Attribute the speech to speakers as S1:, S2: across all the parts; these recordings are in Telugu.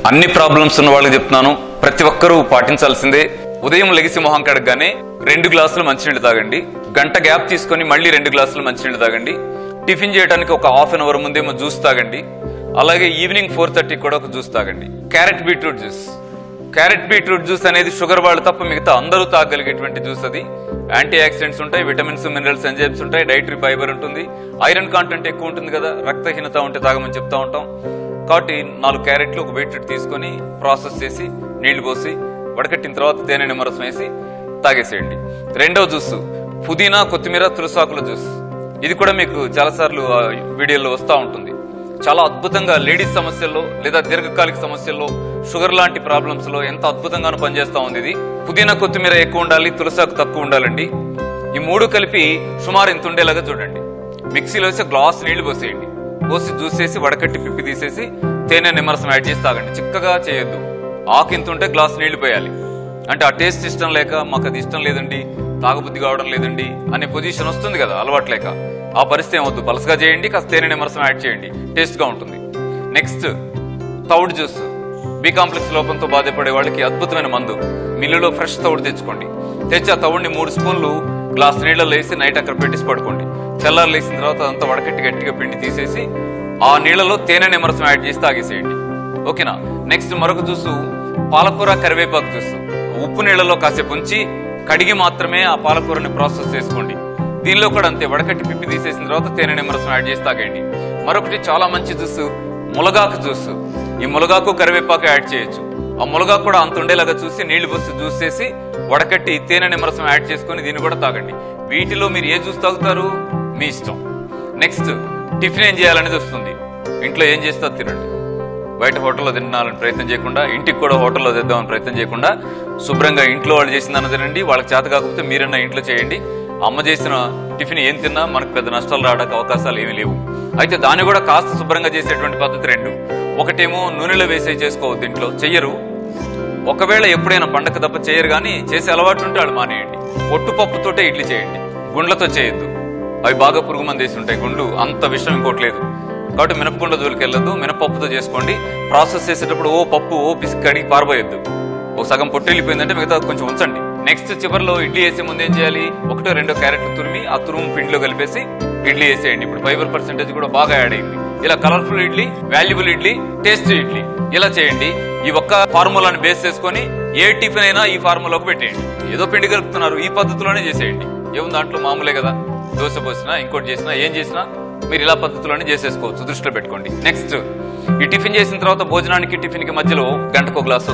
S1: అన్ని ప్రాబ్లమ్స్ ఉన్న వాళ్ళకి చెప్తున్నాను, ప్రతి ఒక్కరూ పాటించాల్సిందే. ఉదయం లెగిసి మొహం కడగగానే 2 గ్లాసులు మంచినీళ్ళు తాగండి. గంట గ్యాప్ తీసుకొని మళ్ళీ 2 గ్లాసులు మంచినీళ్ళు తాగండి. టిఫిన్ చేయడానికి ఒక హాఫ్ అన్ అవర్ ముందేమో జ్యూస్ తాగండి. అలాగే ఈవినింగ్ 4:30 కూడా ఒక జ్యూస్ తాగండి. Carrot beetroot juice. Carrot beetroot juice అనేది షుగర్ వాళ్ళు తప్ప మిగతా అందరూ తాగలిగేటువంటి జ్యూస్. అది యాంటీ ఆక్సిడెంట్స్ ఉంటాయి, విటమిన్స్, మినరల్స్, ఎంజైమ్స్ ఉంటాయి, డైటరీ ఫైబర్ ఉంటుంది, ఐరన్ కాంటెంట్ ఎక్కువ ఉంటుంది కదా, రక్తహీనత ఉంటే తాగమని చెప్తా ఉంటాం. కాబట్టి 4 క్యారెట్లు, ఒక బీట్రూట్ తీసుకొని ప్రాసెస్ చేసి నీళ్లు పోసి వడకట్టిన తర్వాత తేనె నిమ్మరసం వేసి తాగేసేయండి. రెండవ జ్యూస్ పుదీనా, కొత్తిమీర, తులసాకుల జ్యూస్. ఇది కూడా మీకు చాలాసార్లు వీడియోలో వస్తూ ఉంటుంది. చాలా అద్భుతంగా లేడీస్ సమస్యల్లో లేదా దీర్ఘకాలిక సమస్యల్లో, షుగర్ లాంటి ప్రాబ్లమ్స్ లో ఎంత అద్భుతంగానూ పనిచేస్తా ఉంది. ఇది పుదీనా, కొత్తిమీర ఎక్కువ ఉండాలి, తులసాకు తక్కువ ఉండాలండి. ఈ 3 కలిపి సుమారు ఇంత ఉండేలాగా చూడండి. మిక్సీలో వేసి గ్లాస్ నీళ్లు పోసేయండి. పోసి జ్యూస్ వేసి వడకట్టి పిప్పి తీసేసి తేనె నిమ్మరసం యాడ్ చేసి తాగండి. చిక్కగా చేయొద్దు. ఆకు ఇంత ఉంటే గ్లాస్ నీళ్లు పోయాలి. అంటే ఆ టేస్ట్ ఇష్టం లేక మాకు అది ఇష్టం లేదండి, తాగబుద్ధి కావడం లేదండి అనే పొజిషన్ వస్తుంది కదా అలవాటు లేక. ఆ పరిస్థితి ఏమవుద్దు, పలసగా చేయండి, కాస్త తేనె నిమ్మరసం యాడ్ చేయండి, టేస్ట్ గా ఉంటుంది. నెక్స్ట్ తౌడు జ్యూస్. బి కాంప్లెక్స్ లోపంతో బాధపడే వాళ్ళకి అద్భుతమైన మందు. మిల్లులో ఫ్రెష్ తౌడు తెచ్చుకోండి. తెచ్చి ఆ తౌడిని 3 స్పూన్లు గ్లాస్ నీళ్ళలో వేసి నైట్ అక్కడ పెట్టేసి పడుకోండి. తెల్లారు లేసిన తర్వాత అదంతా వడకట్టి గట్టిగా పిండి తీసేసి ఆ నీళ్లలో తేనె నిమ్మరసం యాడ్ చేసి తాగేసేయండి. ఓకేనా. నెక్స్ట్ మరొక జ్యూస్ పాలకూర, కరివేపాకు జ్యూస్. ఉప్పు నీళ్లలో కాసేపు ఉంచి కడిగి మాత్రమే ఆ పాలకూరని ప్రాసెస్ చేసుకోండి. దీనిలో కూడా అంతే, వడకట్టి పిప్పి తీసేసిన తర్వాత తేనె నిమ్మరసం యాడ్ చేసి తాగండి. మరొకటి చాలా మంచి జ్యూస్ ములగాకు జ్యూస్. ఈ ములగాకు, కరివేపాకు యాడ్ చేయొచ్చు. ఆ ములగాకు కూడా అంత ఉండేలాగా చూసి నీళ్లు పోసి జ్యూస్ చేసి వడకట్టి తేనె నిమ్మరసం యాడ్ చేసుకుని దీన్ని కూడా తాగండి. వీటిలో మీరు ఏ జ్యూస్ తాగుతారు మీ ఇష్టం. నెక్స్ట్ టిఫిన్ ఏం చేయాలనేది వస్తుంది. ఇంట్లో ఏం చేస్తారు తినండి. బయట హోటల్లో తినాలని ప్రయత్నం చేయకుండా, ఇంటికి కూడా హోటల్లో తెద్దామని ప్రయత్నం చేయకుండా శుభ్రంగా ఇంట్లో వాళ్ళు చేసిందన్న తినండి. వాళ్ళకి చేత కాకపోతే మీరన్నా ఇంట్లో చేయండి. అమ్మ చేసిన టిఫిన్ ఏం తిన్నా మనకు పెద్ద నష్టాలు రావడానికి అవకాశాలు ఏమీ లేవు. అయితే దాన్ని కూడా కాస్త శుభ్రంగా చేసేటువంటి పద్ధతి 2. ఒకటేమో నూనెలో వేసే చేసుకోవద్దు, ఇంట్లో చెయ్యరు. ఒకవేళ ఎప్పుడైనా పండగ తప్ప చేయరు, కానీ చేసే అలవాటు ఉంటే వాళ్ళు మానేయండి. పొట్టుపప్పుతోటే ఇడ్లీ చేయండి, గుండ్లతో చేయొద్దు. అవి బాగా పురుగు మంది వేసి ఉంటాయి. గుండ్లు అంత విషయం ఇంకోటి లేదు. కాబట్టి మినపగుండ్ల జోలికి వెళ్ళొద్దు, మినపప్పుతో చేసుకోండి. ప్రాసెస్ చేసేటప్పుడు పప్పు పిసికి కడిగి పారబోయొద్దు. సగం పొట్టు వెళ్ళిపోయిందంటే మిగతా కొంచెం ఉంచండి. నెక్స్ట్ చివరిలో ఇడ్లీ వేసే ముందు ఏం చేయాలి, 1-2 క్యారెట్లు తురిమి ఆ తురుము పిండిలో కలిపేసి ఇడ్లీ వేసేయండి. ఇప్పుడు ఫైబర్ పర్సెంటేజ్ కూడా బాగా యాడ్ అయింది. ఇలా colourful idli, valuable idli, tasty idli ఇలా చేయండి. ఈ ఒక్క ఫార్ములాని బేస్ చేసుకొని ఏ టిఫిన్ అయినా ఈ ఫార్ములాకు పెట్టేయండి. ఏదో పిండి కలుపుతున్నారు, ఈ పద్ధతిలోనే చేసేయండి. ఏముంది దాంట్లో, మామూలే కదా. దోశ పోసినా ఇంకోటి చేసినా ఏం చేసినా మీరు ఇలా పద్ధతిలోనే చేసేసుకోవచ్చు, దృష్టిలో పెట్టుకోండి. నెక్స్ట్ ఈ టిఫిన్ చేసిన తర్వాత భోజనానికి టిఫిన్ కి మధ్యలో గంటకో గ్లాసు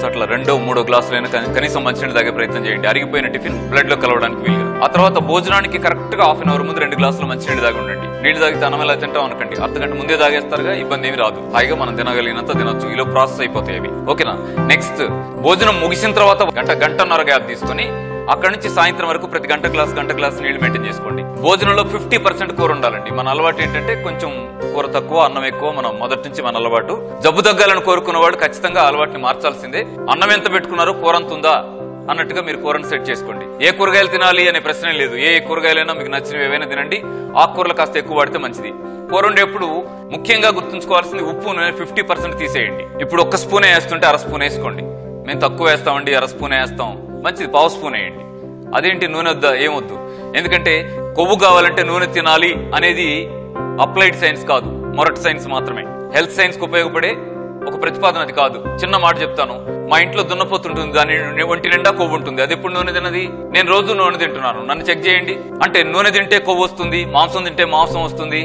S1: అట్లా 2-3 గ్లాసులైనా కనీసం మంచినీళ్ళు తాగే ప్రయత్నం చేయండి. అరిగిపోయిన టిఫిన్ బ్లడ్ లో కలవడానికి వీలుగా. ఆ తర్వాత భోజనానికి కరెక్ట్ గా హాఫ్ అన్ అవర్ ముందు 2 గ్లాసులు మంచినీళ్ళు తాగి ఉండండి. నీళ్లు తాగితే అన్నం ఎలా తింటాం అనకండి, అర్ధగంట ముందే తాగేస్తారుగా, ఇబ్బంది ఏమి రాదు. హాయిగా మనం తినగలిగినంత తినొచ్చు. ఇలా ప్రాసెస్ అయిపోతాయి అవి. ఓకేనా. నెక్స్ట్ భోజనం ముగిసిన తర్వాత గంటన్నర గ్యాప్ తీసుకొని అక్కడి నుంచి సాయంత్రం వరకు ప్రతి గంట గ్లాస్ నీళ్లు మెయింటైన్ చేసుకోండి. భోజనంలో 50% కూర ఉండాలండి. మన అలవాటు ఏంటంటే కొంచెం కూర తక్కువ, అన్నం ఎక్కువ. మనం మొదటి నుంచి మన అలవాటు. జబ్బు తగ్గాలని కోరుకున్న వాడు ఖచ్చితంగా అలవాటుని మార్చాల్సిందే. అన్నం ఎంత పెట్టుకున్నారో కూర అంత ఉందా అన్నట్టుగా మీరు కూరను సెట్ చేసుకోండి. ఏ కూరగాయలు తినాలి అనే ప్రశ్న లేదు. ఏ కూరగాయలైనా మీకు నచ్చినవి ఏవైనా తినండి. ఆకుకూరలు కాస్త ఎక్కువ వాడితే మంచిది. కూర ఉండేప్పుడు ముఖ్యంగా గుర్తుంచుకోవాల్సింది ఉప్పు 50% తీసేయండి. ఇప్పుడు 1 స్పూనే వేస్తుంటే 1/2 స్పూన్ వేసుకోండి. మేము తక్కువ వేస్తామండి, 1/2 స్పూనే వేస్తాం, మంచిది 1/2 స్పూన్ వేయండి. అదేంటి నూనె వద్దా, ఏమొద్దు. ఎందుకంటే కొవ్వు కావాలంటే నూనె తినాలి అనేది అప్లైడ్ సైన్స్ కాదు, మొరటి సైన్స్ మాత్రమే. హెల్త్ సైన్స్ కు ఉపయోగపడే ఒక ప్రతిపాదన అది కాదు. చిన్న మాట చెప్తాను. మా ఇంట్లో దున్నపోతుంటుంది, దాని ఒంటి నిండా కొవ్వు ఉంటుంది. అది ఎప్పుడు నూనె తినది? నేను రోజు నూనె తింటున్నాను, నన్ను చెక్ చేయండి. అంటే నూనె తింటే కొవ్వు వస్తుంది, మాంసం తింటే మాంసం వస్తుంది,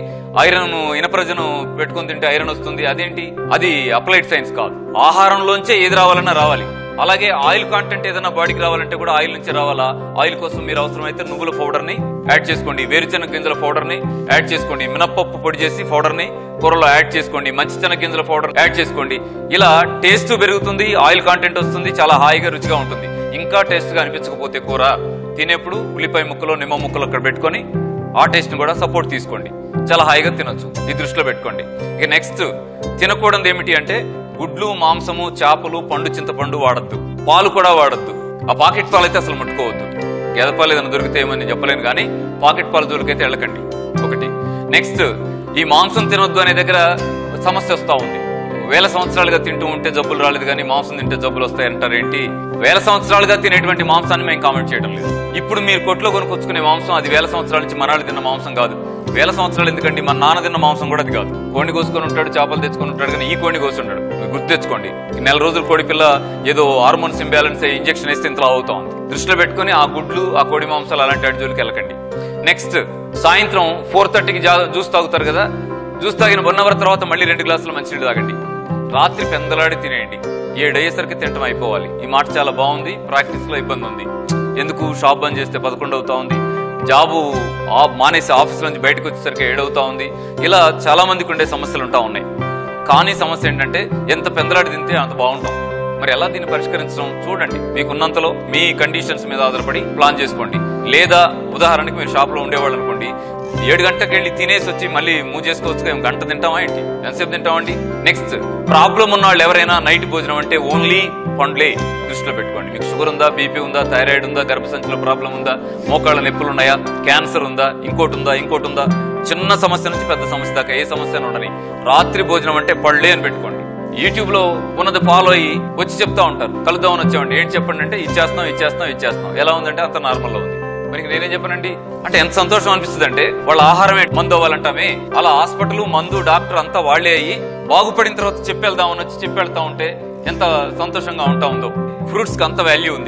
S1: ఐరన్ ఇనప్రజను పెట్టుకుని తింటే ఐరన్ వస్తుంది. అదేంటి? అది అప్లైడ్ సైన్స్ కాదు. ఆహారంలోంచే ఏది రావాలన్నా రావాలి. అలాగే ఆయిల్ కాంటెంట్ ఏదైనా బాడీకి రావాలంటే కూడా ఆయిల్ నుంచి రావాలా. ఆయిల్ కోసం మీరు అవసరమైతే నువ్వుల పౌడర్ ని యాడ్ చేసుకోండి, వేరుశెనగ గింజల పౌడర్ ని యాడ్ చేసుకోండి, మినపప్పు పొడి చేసి పౌడర్ ని కూరలో యాడ్ చేసుకోండి, మంచి శనగ గింజల పౌడర్ యాడ్ చేసుకోండి. ఇలా టేస్ట్ పెరుగుతుంది, ఆయిల్ కాంటెంట్ వస్తుంది, చాలా హాయిగా రుచిగా ఉంటుంది. ఇంకా టేస్ట్ గా అనిపించకపోతే కూర తినేప్పుడు ఉల్లిపాయ ముక్కలు, నిమ్మ ముక్కలు అక్కడ పెట్టుకొని ఆ టేస్ట్ ని కూడా సపోర్ట్ తీసుకోండి. చాలా హాయిగా తినొచ్చు. ఈ దృష్టిలో పెట్టుకోండి. ఇక నెక్స్ట్ తినకూడదు ఏమిటి అంటే గుడ్లు, మాంసము, చేపలు, పండు చింతపండు వాడద్దు. పాలు కూడా వాడద్దు. ఆ పాకెట్ పాలు అయితే అసలు ముట్టుకోవద్దు. గేదె పాలు ఏదైనా దొరికితే ఏమని చెప్పలేను, కానీ పాకెట్ పాలు దొరికైతే వెళ్ళకండి. ఒకటి. నెక్స్ట్ ఈ మాంసం తినొద్దు అనే దగ్గర సమస్య వస్తూ ఉంది. వేల సంవత్సరాలుగా తింటూ ఉంటే జబ్బులు రాలేదు కానీ మాంసం తింటే జబ్బులు వస్తాయంటారు ఏంటి? వేల సంవత్సరాలుగా తినేటువంటి మాంసాన్ని మేము కామెంట్ చేయడం లేదు. ఇప్పుడు మీరు కొట్లో కొనుక్కొచ్చుకునే మాంసం అది వేల సంవత్సరాల నుంచి మనాళ్ళు తిన్న మాంసం కాదు. వేల సంవత్సరాలు ఎందుకండి, మన నాన్న తిన్న మాంసం కూడా అది కాదు. కోడిని కోసుకొని ఉంటాడు, చేపలు తెచ్చుకొని ఉంటాడు, కానీ ఈ కోడిని కోసి ఉంటాడు. మీరు గుర్తు తెచ్చుకోండి. నెల రోజుల కోడి పిల్ల ఏదో హార్మోన్స్ ఇంబ్యాలెన్స్ అయ్యి ఇంజెక్షన్ వేస్తే ఇంతలా అవుతా ఉంది. దృష్టిలో పెట్టుకుని ఆ గుడ్లు, ఆ కోడి మాంసాలు అలాంటి అడ్జోలికి వెళ్ళకండి. నెక్స్ట్, సాయంత్రం 4:30కి జ్యూస్ తాగుతారు కదా, జ్యూస్ తాగిన 1 అవర్ తర్వాత మళ్ళీ 2 గ్లాసులు మంచినీళ్ళు తాగండి. రాత్రి పెందలాడి తినేయండి. 7 అయ్యేసరికి తింటం అయిపోవాలి. ఈ మాట చాలా బాగుంది, ప్రాక్టీస్ లో ఇబ్బంది ఉంది. ఎందుకు? షాప్ బంద్ చేస్తే 11 అవుతా ఉంది, జాబు మానేసి ఆఫీస్ నుంచి బయటకు వచ్చేసరికి 7 అవుతా ఉంది. ఇలా చాలా మందికి ఉండే సమస్యలు ఉంటా ఉన్నాయి. కానీ సమస్య ఏంటంటే ఎంత పెందలాడి తింటే అంత బాగుంటాం. మరి ఎలా దీన్ని పరిష్కరించడం చూడండి. మీకున్నంతలో మీ కండిషన్స్ మీద ఆధారపడి ప్లాన్ చేసుకోండి. లేదా ఉదాహరణకి మీరు షాప్ లో ఉండేవాళ్ళు అనుకోండి, 7 గంటలకు వెళ్ళి తినేసి వచ్చి మళ్ళీ మూవ్ చేసుకోవచ్చు. గంట తింటామా ఏంటి? ఎంతసేపు తింటామండి? నెక్స్ట్, ప్రాబ్లం ఉన్న వాళ్ళు ఎవరైనా నైట్ భోజనం అంటే ఓన్లీ పండ్లే దృష్టిలో పెట్టుకోండి. మీకు షుగర్ ఉందా, బీపీ ఉందా, థైరాయిడ్ ఉందా, గర్భసంచిలో ప్రాబ్లం ఉందా, మోకాళ్ళ నొప్పులు ఉన్నాయా, క్యాన్సర్ ఉందా, ఇంకోటి ఉందా, చిన్న సమస్య నుంచి పెద్ద సమస్య దాకా ఏ సమస్య ఉండని రాత్రి భోజనం అంటే పళ్ళే అని పెట్టుకోండి. యూట్యూబ్ లో ఉన్నది ఫాలో అయ్యి వచ్చి చెప్తా ఉంటారు, కలుద్దామని వచ్చామండి. ఏంటి చెప్పండి అంటే ఇచ్చేస్తాం. ఎలా ఉందంటే అంత నార్మల్ లో ఉంది. మరి నేనేం చెప్పానండి అంటే ఎంత సంతోషం అనిపిస్తుంది అంటే, వాళ్ళ ఆహారమే మందు అవ్వాలంటామే, అలా హాస్పిటల్, మందు, డాక్టర్ అంతా వాళ్లే అయ్యి బాగుపడిన తర్వాత చెప్పి వెళ్తా ఉంటే ఎంత సంతోషంగా ఉంటా ఉందో. ఫ్రూట్స్ కి అంత వాల్యూ ఉంది.